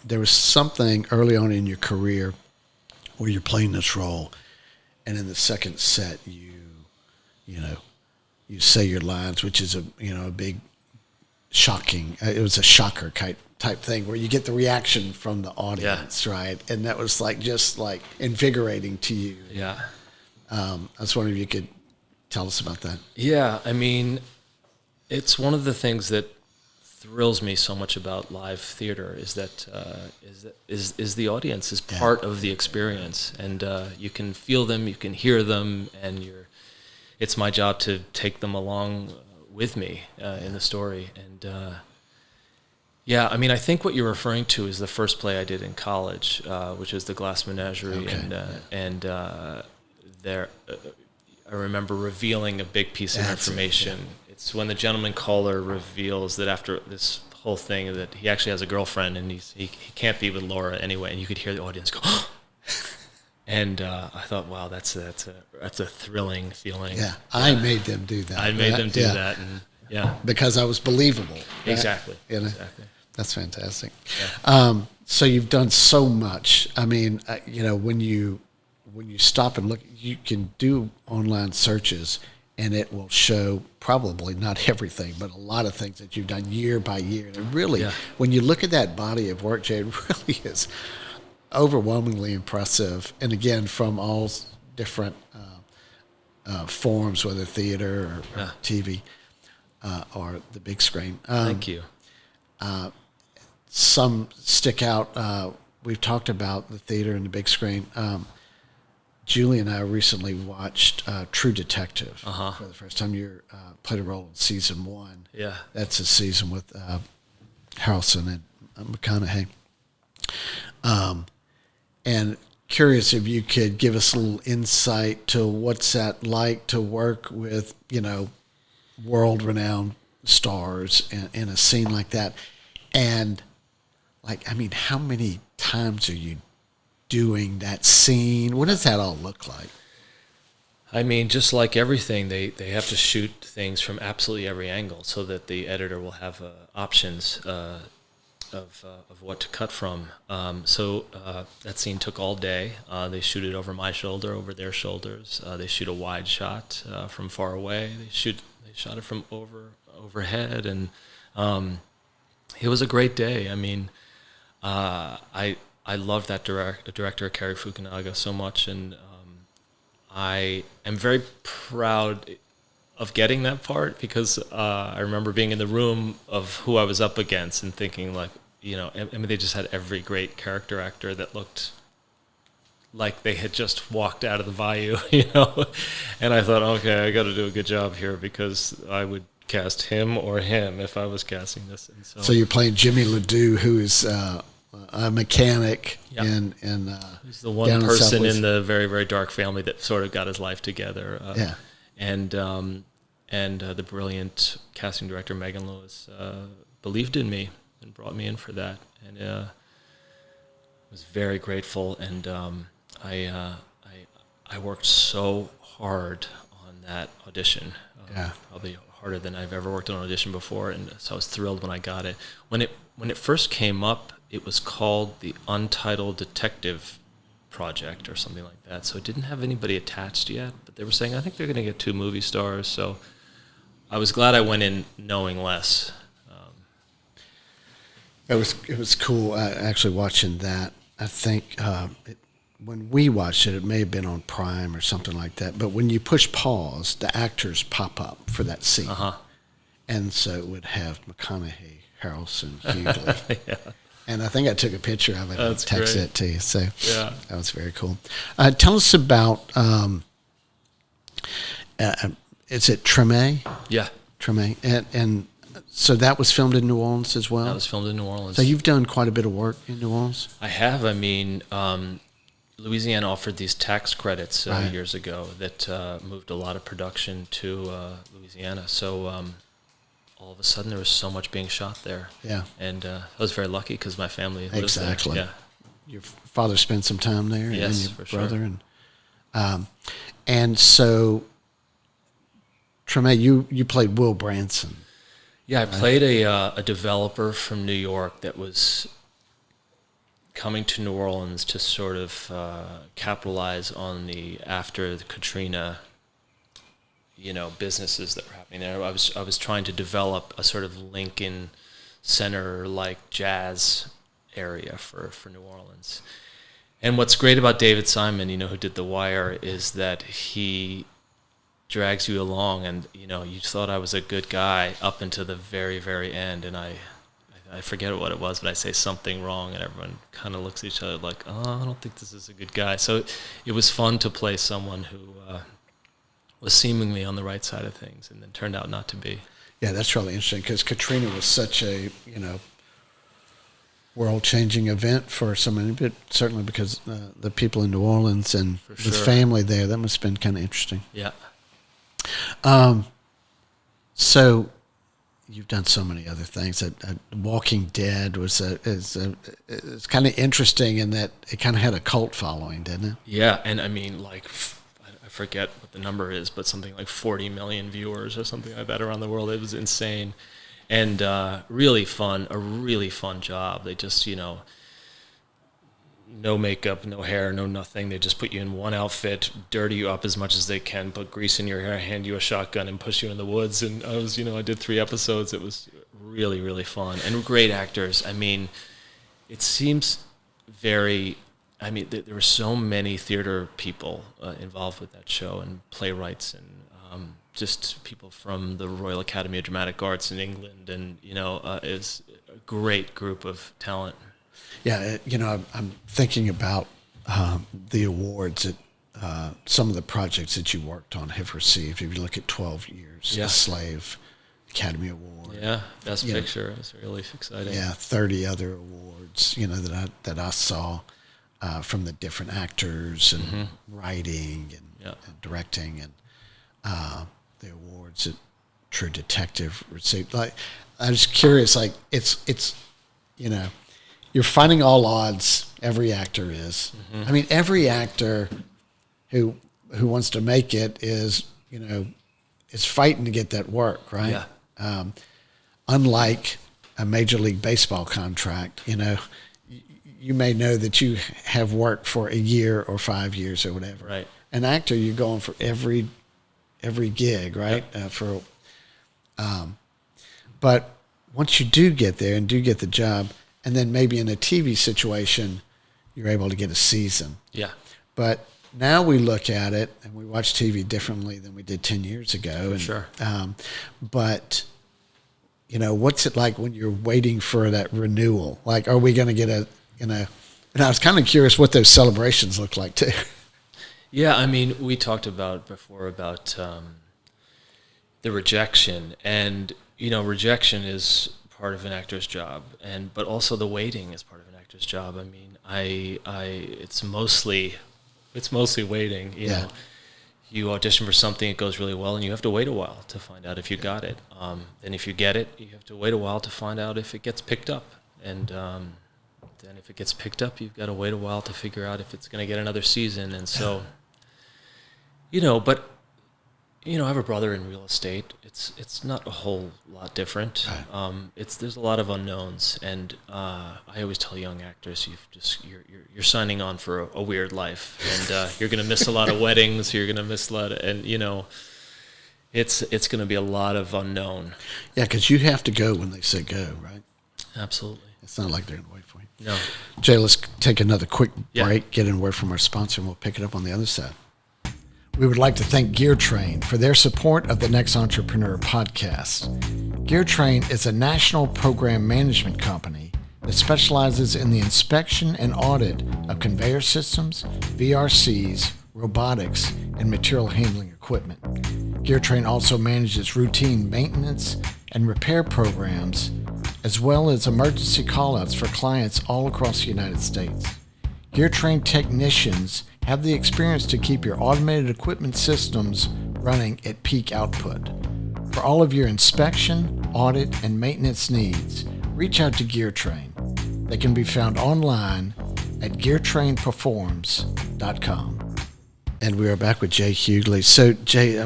there was something early on in your career where you're playing this role, and in the second set you say your lines, which is a big shocking. It was a shocker type thing where you get the reaction from the audience, right? And that was just invigorating to you. Yeah. I was wondering if you could tell us about that. Yeah, I mean, it's one of the things that thrills me so much about live theater is that the audience is part of the experience, and you can feel them, you can hear them, and it's my job to take them along with me in the story. And I mean, I think what you're referring to is the first play I did in college, which is The Glass Menagerie. Okay. I remember revealing a big piece of information. It's when the gentleman caller reveals that after this whole thing that he actually has a girlfriend and he can't be with Laura anyway, and you could hear the audience go, and I thought, wow, that's a thrilling feeling. Yeah, I made them do that. I made them do that, and because I was believable. Right? Exactly. Exactly. That's fantastic. Yeah. So you've done so much. I mean, when you stop and look, you can do online searches, and it will show probably not everything, but a lot of things that you've done year by year. And really, when you look at that body of work, Jay, it really is overwhelmingly impressive. And again, from all different forms, whether theater or TV or the big screen. Thank you. Some stick out. We've talked about the theater and the big screen. Julie and I recently watched True Detective for the first time. You played a role in season 1. Yeah. That's a season with Harrelson and McConaughey. And curious if you could give us a little insight to what's that like to work with, world-renowned stars in a scene like that. And, how many times are you doing that scene? What does that all look like? I mean, just like everything, they have to shoot things from absolutely every angle so that the editor will have options of what to cut from. So that scene took all day. They shoot it over my shoulder, over their shoulders. They shoot a wide shot from far away. They shot it from overhead, and it was a great day. I mean, I love that director, Cary Fukunaga, so much, and I am very proud of getting that part because I remember being in the room of who I was up against and thinking, I mean, they just had every great character actor that looked like they had just walked out of the bayou, And I thought, okay, I got to do a good job here because I would cast him or him if I was casting this. And so you're playing Jimmy Ledoux, who is a mechanic in he's the one person in the very, very dark family that sort of got his life together. And the brilliant casting director Megan Lewis believed in me and brought me in for that, and was very grateful. And I worked so hard on that audition, probably harder than I've ever worked on an audition before, and so I was thrilled when I got it. When it first came up, it was called the Untitled Detective Project or something like that, so it didn't have anybody attached yet, but they were saying, I think they're going to get 2 movie stars, so I was glad I went in knowing less. It was cool actually watching that. I think when we watched it may have been on Prime or something like that, but when you push pause, the actors pop up for that scene. And so it would have McConaughey, Harrelson, Huguley. And I think I took a picture of it and texted it to you. So that was very cool. Tell us about, is it Treme? Yeah. Treme. And so that was filmed in New Orleans as well? That was filmed in New Orleans. So you've done quite a bit of work in New Orleans? I have. I mean, Louisiana offered these tax credits years ago that moved a lot of production to Louisiana. So all of a sudden there was so much being shot there. Yeah. And I was very lucky because my family lives there. Yeah. Your father spent some time there, yes, and your brother. Sure. And so, Treme, you played Will Branson. Yeah, I played a developer from New York that was coming to New Orleans to sort of capitalize on after the Katrina, businesses that were happening there. I was trying to develop a sort of Lincoln Center like jazz area for New Orleans. And what's great about David Simon, who did The Wire, is that he drags you along, and you thought I was a good guy up until the very, very end, and I forget what it was, but I say something wrong, and everyone kind of looks at each other like, oh, I don't think this is a good guy. So it was fun to play someone who was seemingly on the right side of things, and then turned out not to be. Yeah, that's really interesting, because Katrina was such a, world-changing event for so many, but certainly because the people in New Orleans and the family there, that must have been kind of interesting. Yeah. So you've done so many other things. Walking Dead is kind of interesting in that it kind of had a cult following, didn't it? Yeah, and I mean, I forget what the number is, but something like 40 million viewers or something like that around the world. It was insane, and really fun. A really fun job. They just no makeup, no hair, no nothing. They just put you in one outfit, dirty you up as much as they can, put grease in your hair, hand you a shotgun, and push you in the woods. And I did 3 episodes. It was really, really fun. And great actors. I mean, it seems very... I mean, there were so many theater people involved with that show, and playwrights, and just people from the Royal Academy of Dramatic Arts in England. And, it's a great group of talent. Yeah, I'm thinking about the awards that some of the projects that you worked on have received. If you look at 12 Years a Slave, Academy Award. Yeah, Best Picture. It's really exciting. Yeah, 30 other awards, that I saw from the different actors and writing and directing, and the awards that True Detective received. I was curious, it's you're fighting all odds. Every actor is. I mean, every actor who wants to make it is fighting to get that work, right? Yeah. Unlike a Major League Baseball contract, you may know that you have work for a year or 5 years or whatever. Right. An actor, you're going for every gig, right? Yep. But once you do get there and do get the job, and then maybe in a TV situation, you're able to get a season. Yeah. But now we look at it and we watch TV differently than we did 10 years ago. Sure. But, what's it like when you're waiting for that renewal? Like, are we going to get and I was kind of curious what those celebrations look like too. Yeah, I mean, we talked before about the rejection, and rejection is part of an actor's job, but also the waiting is part of an actor's job. I mean, it's mostly waiting. You know, you audition for something, it goes really well, and you have to wait a while to find out if you got it. Then if you get it, you have to wait a while to find out if it gets picked up, and then if it gets picked up, you've got to wait a while to figure out if it's going to get another season, and so. But I have a brother in real estate. It's not a whole lot different. Right. There's a lot of unknowns, and I always tell young actors, you're signing on for a weird life, and you're going to miss a lot of weddings. You're going to miss a lot of, and it's going to be a lot of unknown. Yeah, because you have to go when they say go, right? Absolutely. It's not like they're going to wait for you. No. Jay, let's take another quick break, get in word from our sponsor, and we'll pick it up on the other side. We would like to thank GearTrain for their support of the Next Entrepreneur podcast. GearTrain is a national program management company that specializes in the inspection and audit of conveyor systems, VRCs, robotics, and material handling equipment. GearTrain also manages routine maintenance and repair programs, as well as emergency callouts for clients all across the United States. GearTrain technicians have the experience to keep your automated equipment systems running at peak output. For all of your inspection, audit, and maintenance needs, reach out to GearTrain. They can be found online at GearTrainPerforms.com. And we are back with Jay Huguley. So, Jay,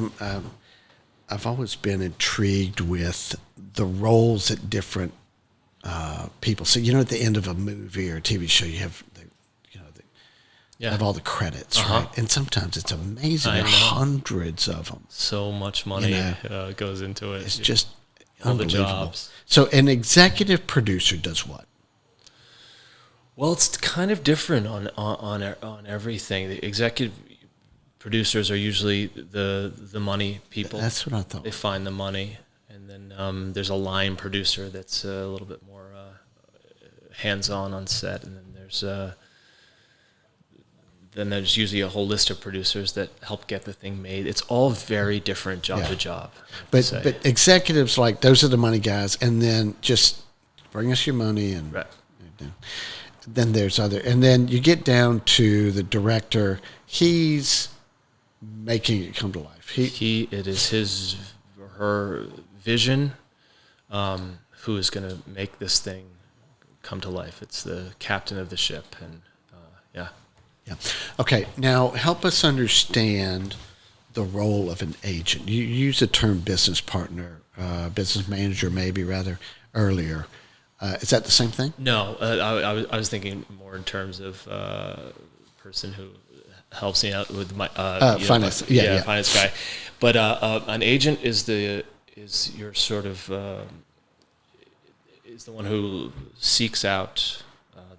I've always been intrigued with the roles that different people. So, at the end of a movie or a TV show, you have have all the credits, right? And sometimes it's amazing. There are hundreds of them. So much money goes into it. It's just all the unbelievable. jobs. So an executive producer does what? Well, it's kind of different on everything. The executive producers are usually the money people. That's what I thought. They find the money, and then there's a line producer that's a little bit more hands-on set, and then there's usually a whole list of producers that help get the thing made. It's all very different job to job. But executives, like, those are the money guys, and then just bring us your money. And then there's and then you get down to the director. He's making it come to life. It is his or her vision who is going to make this thing come to life. It's the captain of the ship, and Yeah. Okay. Now, help us understand the role of an agent. You used the term business partner, business manager, maybe rather earlier. Is that the same thing? No, I was thinking more in terms of person who helps me out with my finance. Finance guy. But an agent is your sort of is the one who seeks out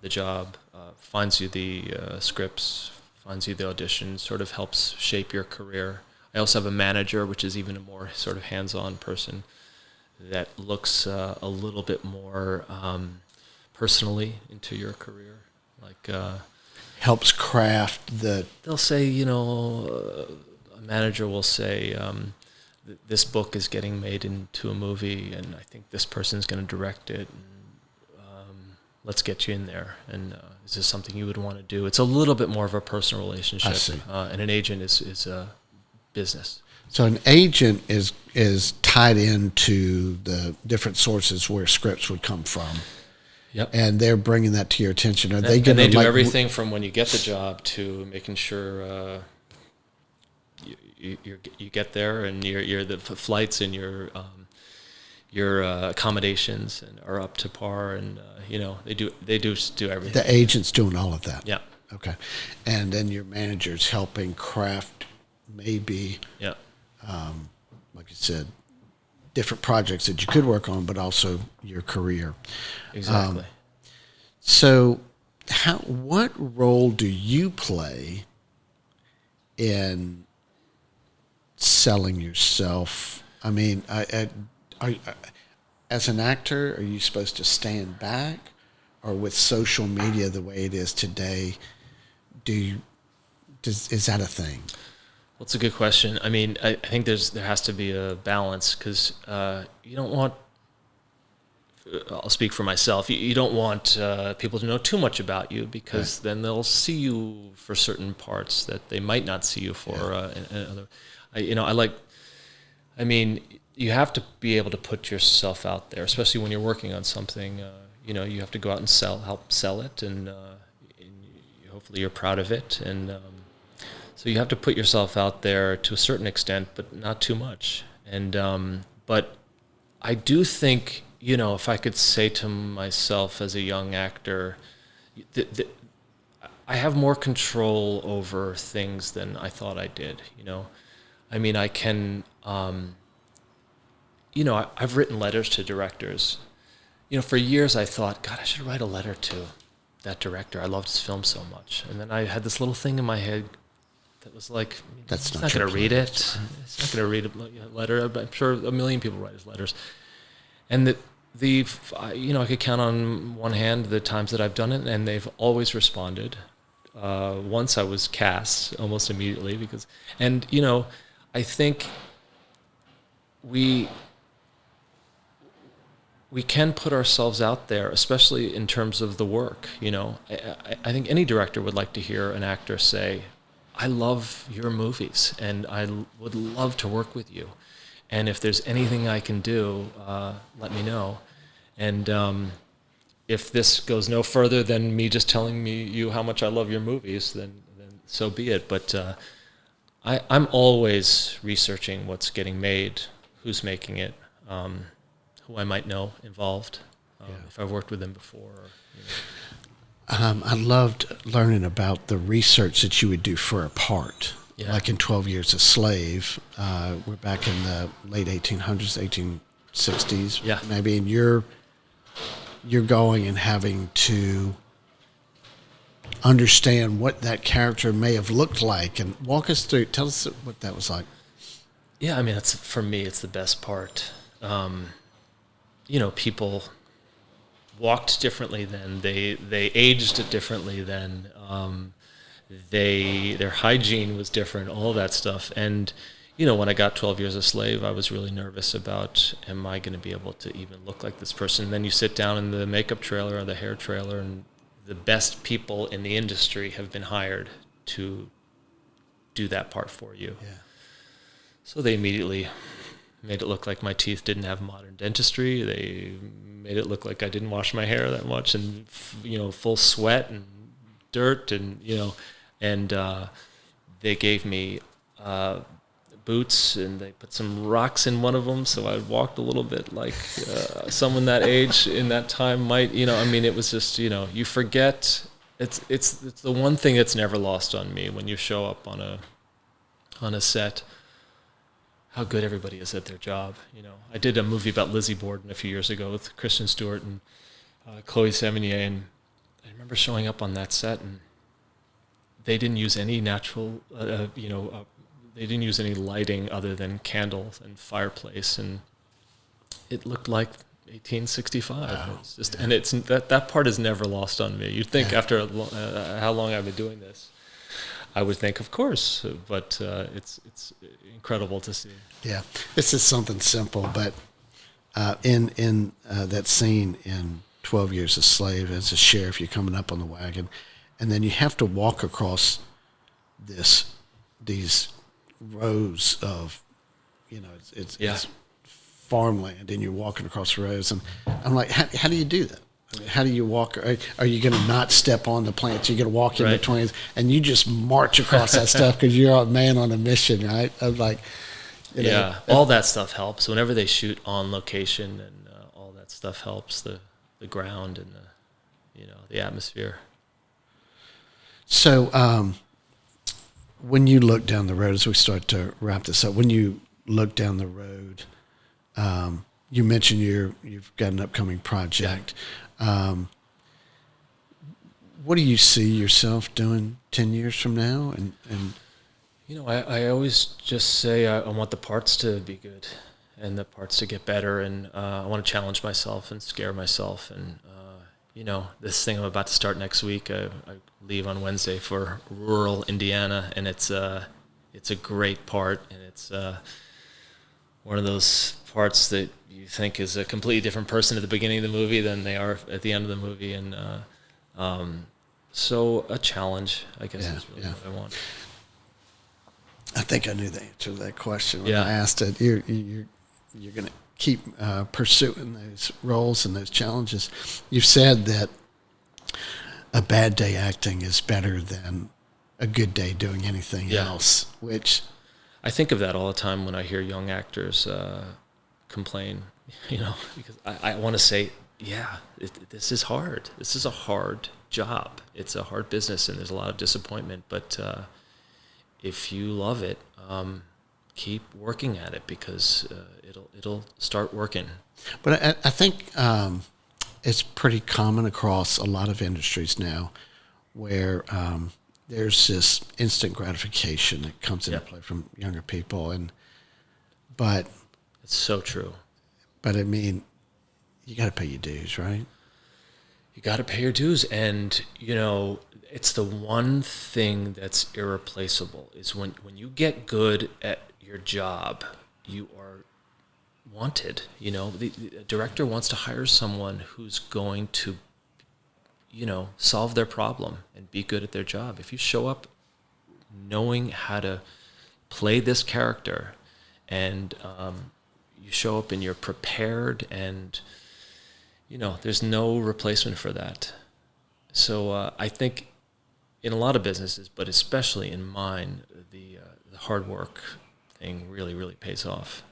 the job. Finds you the scripts, finds you the auditions, sort of helps shape your career. I also have a manager, which is even a more sort of hands-on person that looks a little bit more personally into your career. Like helps craft the... They'll say, a manager will say, this book is getting made into a movie, and I think this person's going to direct it, and let's get you in there. And is this something you would want to do? It's a little bit more of a personal relationship. I see. And an agent is a business. So an agent is tied into the different sources where scripts would come from. Yep. And they're bringing that to your attention. Are they going to do like everything from when you get the job to making sure you get there, and your the flights and your accommodations and are up to par, and they do everything. The agent's doing all of that. Yeah. Okay. And then your manager's helping craft maybe like you said, different projects that you could work on, but also your career. Exactly. So what role do you play in selling yourself? I mean, as an actor, are you supposed to stand back, or with social media the way it is today, is that a thing? Well, it's a good question. I mean, I think there has to be a balance, because you don't want. I'll speak for myself. You don't want people to know too much about you, because then they'll see you for certain parts that they might not see you for. I mean, you have to be able to put yourself out there, especially when you're working on something. You have to go out and help sell it, and hopefully you're proud of it. And so you have to put yourself out there to a certain extent, but not too much. And but I do think, if I could say to myself as a young actor, I have more control over things than I thought I did. I mean, I can. I've written letters to directors. For years I thought, God, I should write a letter to that director. I loved his film so much. And then I had this little thing in my head that was like, that's not going to read it. It's not going to read a letter. I'm sure a million people write his letters. And I could count on one hand the times that I've done it, and they've always responded. Once I was cast almost immediately I think we can put ourselves out there, especially in terms of the work. I think any director would like to hear an actor say, I love your movies and I would love to work with you. And if there's anything I can do, let me know. And if this goes no further than me just telling you how much I love your movies, then so be it. But I'm always researching what's getting made, who's making it, who I might know involved, if I've worked with them before. I loved learning about the research that you would do for a part. Yeah. Like in 12 Years a Slave, we're back in the late 1800s, 1860s, maybe, and you're going and having to understand what that character may have looked like, and walk us through. Tell us what that was like. Yeah, I mean, for me, it's the best part. People walked differently then. They aged differently then. Their hygiene was different. All that stuff. And when I got 12 Years a Slave, I was really nervous about, am I going to be able to even look like this person? And then you sit down in the makeup trailer or the hair trailer, and the best people in the industry have been hired to do that part for you. Yeah. So they immediately made it look like my teeth didn't have modern dentistry. They made it look like I didn't wash my hair that much, and full sweat and dirt, and they gave me boots, and they put some rocks in one of them, so I walked a little bit like someone that age in that time might. It was just you forget. It's the one thing that's never lost on me when you show up on a set, how good everybody is at their job. I did a movie about Lizzie Borden a few years ago with Kristen Stewart and Chloe Sevigny, and I remember showing up on that set, and they didn't use any natural, they didn't use any lighting other than candles and fireplace, and it looked like 1865. Wow. It's just, and it's that part is never lost on me. You'd think after how long I've been doing this, I would think, of course, but it's incredible to see. Yeah, this is something simple, but in that scene in 12 Years a Slave, as a sheriff, you're coming up on the wagon, and then you have to walk across these rows of, it's farmland, and you're walking across the rows, and I'm like, how do you do that? I mean, how do you walk? Are you going to not step on the plants? You're going to walk in between, and you just march across that stuff because you're a man on a mission, right? I'm like, all that stuff helps. Whenever they shoot on location, and all that stuff helps, the ground and the atmosphere. So when you look down the road, as we start to wrap this up, when you look down the road, you mentioned you've got an upcoming project. What do you see yourself doing 10 years from now? And I always just say I want the parts to be good, and the parts to get better. And I want to challenge myself and scare myself. And, this thing I'm about to start next week, I leave on Wednesday for rural Indiana, and it's a great part, and it's one of those parts that you think is a completely different person at the beginning of the movie than they are at the end of the movie. And so a challenge, I guess, is really what I want. I think I knew the answer to that question when I asked it. You're going to keep pursuing those roles and those challenges. You've said that a bad day acting is better than a good day doing anything else, which I think of that all the time when I hear young actors complain, because I want to say, this is hard. This is a hard job. It's a hard business, and there's a lot of disappointment. But if you love it, keep working at it, because it'll start working. But I think it's pretty common across a lot of industries now, where there's this instant gratification that comes into play from younger people, but it's so true. But I mean, you got to pay your dues, right? You got to pay your dues, and it's the one thing that's irreplaceable is when you get good at your job, you are wanted. The director wants to hire someone who's going to solve their problem and be good at their job. If you show up knowing how to play this character, and you show up and you're prepared, and there's no replacement for that. So I think in a lot of businesses, but especially in mine, the hard work thing really, really pays off.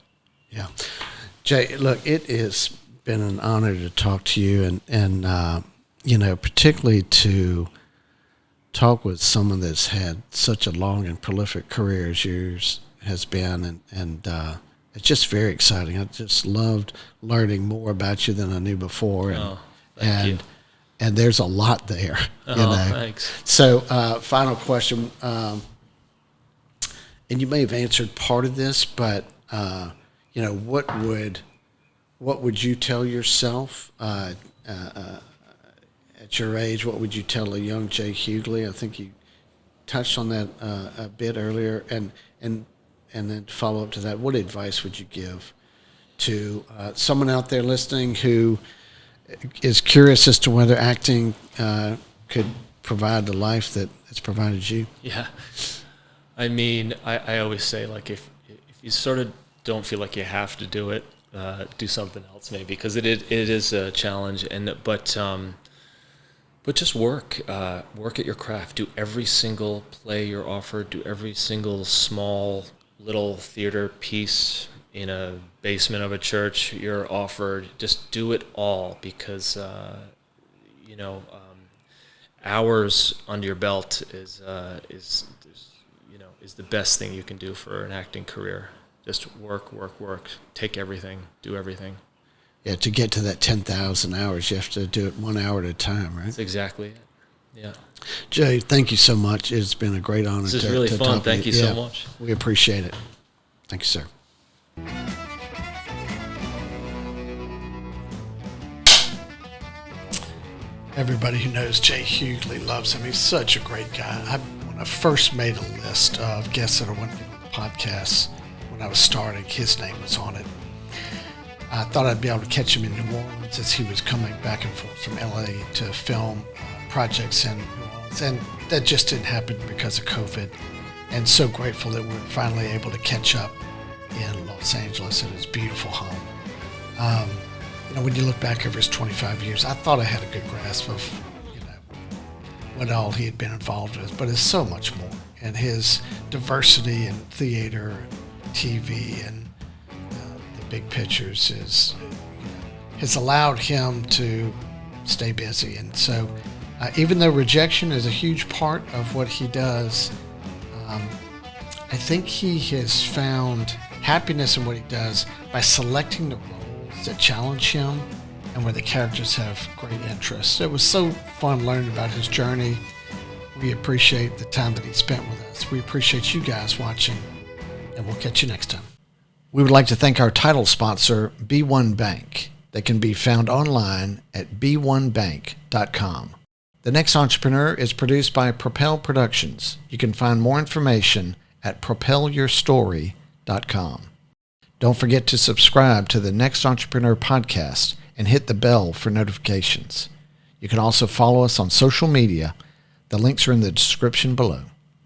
Yeah. Jay, look, it has been an honor to talk to you, and particularly to talk with someone that's had such a long and prolific career as yours has been, and it's just very exciting. I just loved learning more about you than I knew before, thank you. And there's a lot there. Thanks. So, final question, and you may have answered part of this, but what would you tell yourself at your age? What would you tell a young Jay Huguley? I think you touched on that a bit earlier, and then to follow up to that, what advice would you give to someone out there listening who is curious as to whether acting could provide the life that it's provided you? Yeah. I mean, I always say, like, if you sort of don't feel like you have to do it, do something else maybe, because it is a challenge, but just work at your craft. Do every single play you're offered. Do every single small little theater piece in a basement of a church you're offered. Just do it all, because hours under your belt is the best thing you can do for an acting career. Just work. Take everything. Do everything. Yeah, to get to that 10,000 hours, you have to do it 1 hour at a time, right? That's exactly it. Yeah. Jay, thank you so much. It's been a great honor. This is really fun. Thank you so much. We appreciate it. Thank you, sir. Everybody who knows Jay Huguley loves him. He's such a great guy. When I first made a list of guests that I wanted to do on the podcast, when I was starting, his name was on it. I thought I'd be able to catch him in New Orleans as he was coming back and forth from LA to film projects in New Orleans, and that just didn't happen because of COVID. And so grateful that we're finally able to catch up in Los Angeles at his beautiful home. When you look back over his 25 years, I thought I had a good grasp of what all he had been involved with, but it's so much more. And his diversity in theater, and TV, and the big pictures has allowed him to stay busy. And so even though rejection is a huge part of what he does, I think he has found happiness in what he does by selecting the roles that challenge him and where the characters have great interest. It was so fun learning about his journey. We appreciate the time that he spent with us. We appreciate you guys watching, and we'll catch you next time. We would like to thank our title sponsor, B1 Bank. They can be found online at b1bank.com. The Next Entrepreneur is produced by Propel Productions. You can find more information at propelyourstory.com. Don't forget to subscribe to the Next Entrepreneur podcast and hit the bell for notifications. You can also follow us on social media. The links are in the description below.